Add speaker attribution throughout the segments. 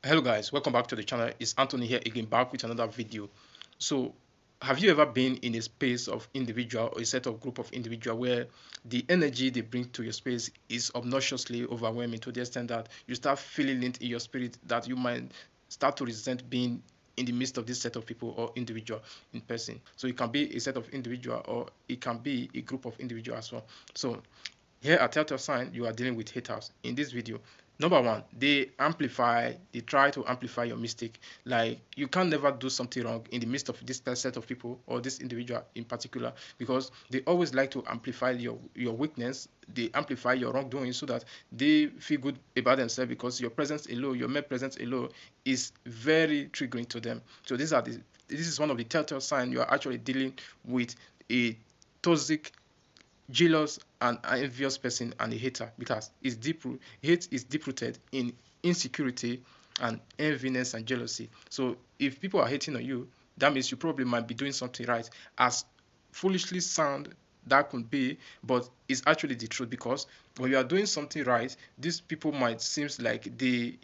Speaker 1: Hello guys, welcome back to the channel. It's Anthony here again, back with another video. So have you ever been in a space of individual or a set of group of individual where the energy they bring to your space is obnoxiously overwhelming to the extent that you start feeling it in your spirit that you might start to resent being in the midst of this set of people or individual in person. So it can be a set of individual or it can be a group of individual as well. So here at Telltale Sign, you are dealing with haters. In this video, number one, they try to amplify your mistake. Like you can never do something wrong in the midst of this set of people or this individual in particular, because they always like to amplify your weakness. They amplify your wrongdoing so that they feel good about themselves, because your presence alone, your mere presence alone, is very triggering to them. So this is one of the telltale signs you are actually dealing with a toxic, jealous and envious person and a hater, because hate is deep rooted in insecurity and enviness and jealousy. So if people are hating on you, that means you probably might be doing something right. As foolishly sound that could be, but it's actually the truth, because when you are doing something right, these people might seems like they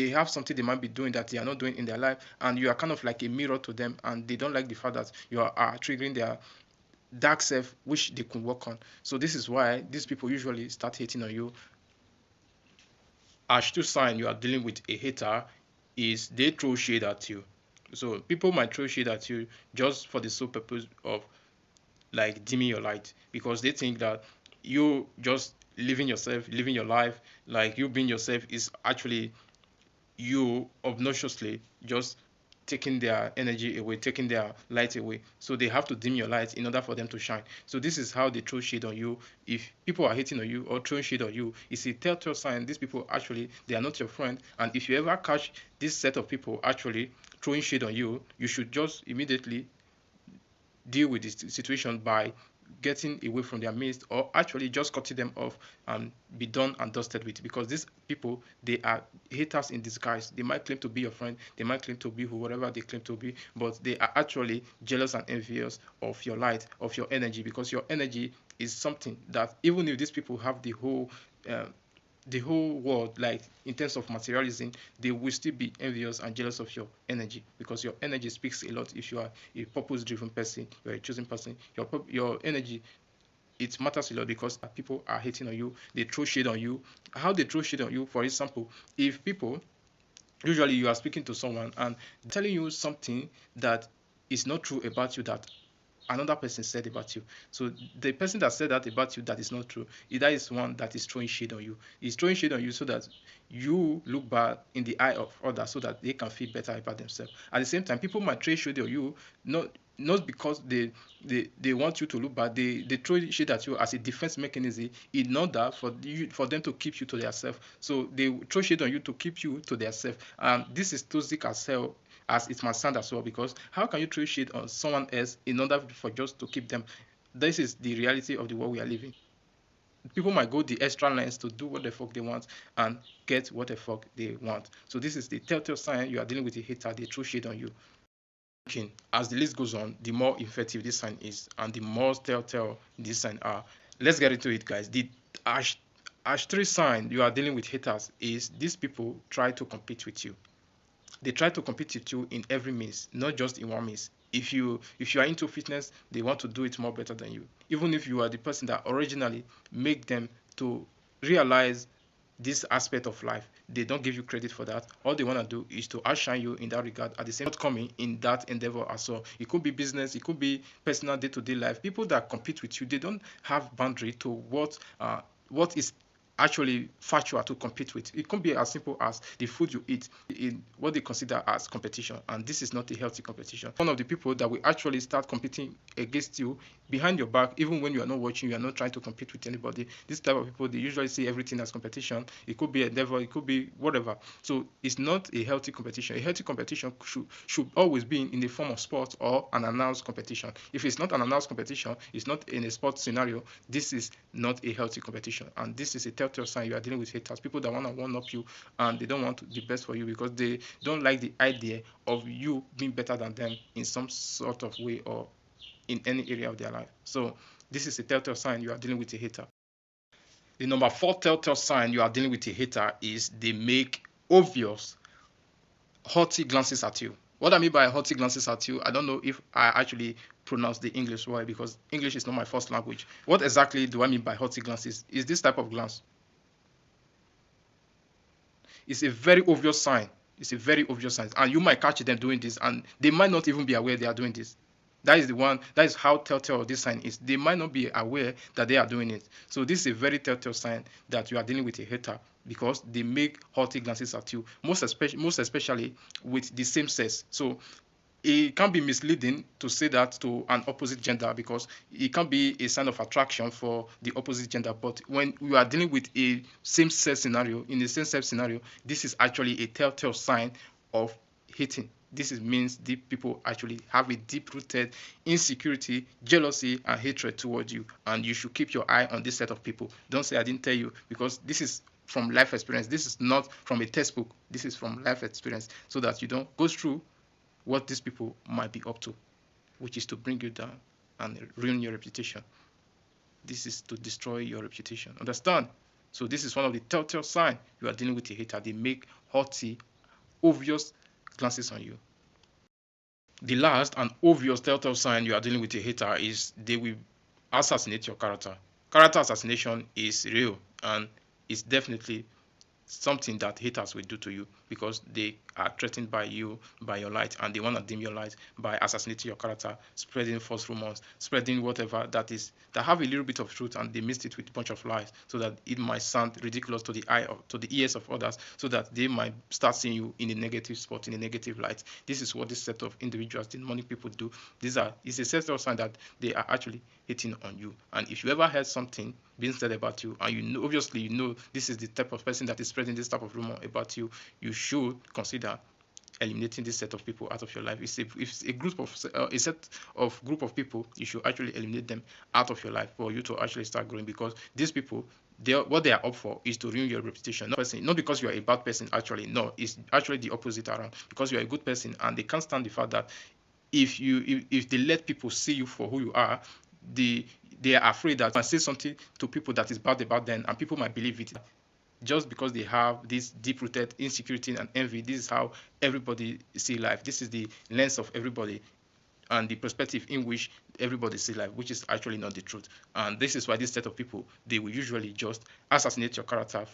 Speaker 1: have something they might be doing that they are not doing in their life, and you are kind of like a mirror to them, and they don't like the fact that you are triggering their dark self which they could work on. So this is why these people usually start hating on you. As to sign you are dealing with a hater is they throw shade at you. So people might throw shade at you just for the sole purpose of like dimming your light, because they think that you just living yourself, living your life, like you being yourself is actually you obnoxiously just taking their energy away, taking their light away. So they have to dim your light in order for them to shine. So this is how they throw shade on you. If people are hating on you or throwing shade on you, it's a telltale sign these people actually they are not your friend. And if you ever catch this set of people actually throwing shade on you, you should just immediately deal with this situation by getting away from their midst, or actually just cutting them off and be done and dusted with, because these people they are haters in disguise. They might claim to be your friend, they might claim to be whoever they claim to be, but they are actually jealous and envious of your light, of your energy, because your energy is something that even if these people have uh, the whole world, like in terms of materialism, they will still be envious and jealous of your energy, because your energy speaks a lot. If you are a purpose driven person, you're a chosen person, your energy, it matters a lot, because people are hating on you, they throw shade on you. How they throw shade on you, for example, if people, usually you are speaking to someone and telling you something that is not true about you, that another person said about you. So the person that said that about you that is not true, that is one that is throwing shade on you. He's throwing shade on you so that you look bad in the eye of others, so that they can feel better about themselves. At the same time, people might throw shade on you, not because they want you to look bad. They throw shade at you as a defense mechanism in order for them to keep you to themselves. So they throw shade on you to keep you to themselves. This is toxic as hell, as it must sound as well, because how can you throw shade on someone else in order for just to keep them? This is the reality of the world we are living. People might go the extra lines to do what the fuck they want and get what the fuck they want. So this is the telltale sign you are dealing with a hater. They throw shade on you. As the list goes on, the more effective this sign is and the more telltale this sign are. Let's get into it, guys. The ash 3 sign you are dealing with haters is these people try to compete with you. They try to compete with you in every means, not just in one means. If you are into fitness, they want to do it more better than you, even if you are the person that originally make them to realize this aspect of life. They don't give you credit for that. All they want to do is to outshine you in that regard, at the same coming in that endeavor as well. It could be business, it could be personal day-to-day life. People that compete with you, they don't have boundary to what is actually factual to compete with. It can be as simple as the food you eat in what they consider as competition, and this is not a healthy competition. One of the people that will actually start competing against you behind your back, even when you are not watching, you are not trying to compete with anybody. This type of people, they usually see everything as competition. It could be a endeavor, it could be whatever. So it's not a healthy competition. A healthy competition should always be in the form of sport or an announced competition. If it's not an announced competition, it's not in a sports scenario, this is not a healthy competition. And this is a telltale sign you are dealing with haters, people that want to one up you, and they don't want the best for you, because they don't like the idea of you being better than them in some sort of way or in any area of their life. So this is a telltale sign you are dealing with a hater. The number 4 telltale sign you are dealing with a hater is they make obvious haughty glances at you. What I mean by haughty glances at you, I don't know if I actually pronounce the English right because English is not my first language. What exactly do I mean by haughty glances? Is this type of glance? It's a very obvious sign. It's a very obvious sign, and you might catch them doing this, and they might not even be aware they are doing this. That is the one. That is how telltale this sign is. They might not be aware that they are doing it. So this is a very telltale sign that you are dealing with a hater because they make haughty glances at you, most especially with the same sex. So it can be misleading to say that to an opposite gender because it can be a sign of attraction for the opposite gender. But when you are dealing with a same sex scenario, in the same sex scenario, this is actually a telltale sign of hating. Means deep people actually have a deep rooted insecurity, jealousy, and hatred towards you. And you should keep your eye on this set of people. Don't say I didn't tell you because this is from life experience. This is not from a textbook. This is from life experience so that you don't go through what these people might be up to, which is to bring you down and ruin your reputation. This is to destroy your reputation. Understand? So this is one of the telltale signs you are dealing with a hater. They make haughty, obvious glances on you. The last and obvious telltale sign you are dealing with a hater is they will assassinate your character. Character assassination is real and it's definitely something that haters will do to you because they are threatened by you, by your light, and they want to dim your light by assassinating your character, spreading false rumors, spreading whatever that have a little bit of truth, and they mixed it with a bunch of lies so that it might sound ridiculous to the to the ears of others, so that they might start seeing you in a negative spot, in a negative light. This is what this set of individuals, the money people do. It's a set of sign that they are actually hating on you. And if you ever heard something being said about you, and you know, obviously you know this is the type of person that is spreading this type of rumor about you, you should consider eliminating this set of people out of your life. It's a group of a set of group of people, you should actually eliminate them out of your life for you to actually start growing because these people, what they are up for is to ruin your reputation. Not because you are a bad person. Actually, no, it's actually the opposite around. Because you are a good person, and they can't stand the fact that if they let people see you for who you are, the they are afraid that when say something to people that is bad about them, and people might believe it just because they have this deep-rooted insecurity and envy. This is how everybody see life. This is the lens of everybody and the perspective in which everybody see life, which is actually not the truth. And this is why this set of people, they will usually just assassinate your character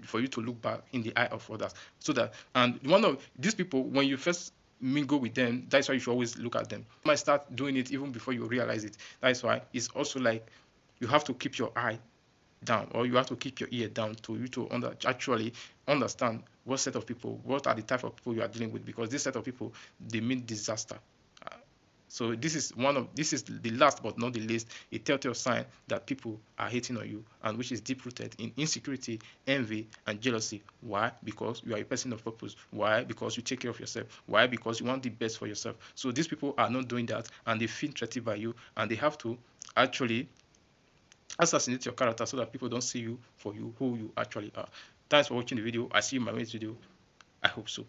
Speaker 1: for you to look back in the eye of others. So that, and one of these people, when you first mingle with them, that's why you should always look at them. You might start doing it even before you realize it. That's why it's also like you have to keep your eye down, or you have to keep your ear down to you to actually understand what set of people, what are the type of people you are dealing with, because this set of people, they mean disaster. So this is the last but not the least, a telltale sign that people are hating on you, and which is deep rooted in insecurity, envy, and jealousy. Why? Because you are a person of purpose. Why? Because you take care of yourself. Why? Because you want the best for yourself. So these people are not doing that, and they feel threatened by you, and they have to actually assassinate your character so that people don't see you for you who you actually are. Thanks for watching the video. I see you in my next video. I hope so.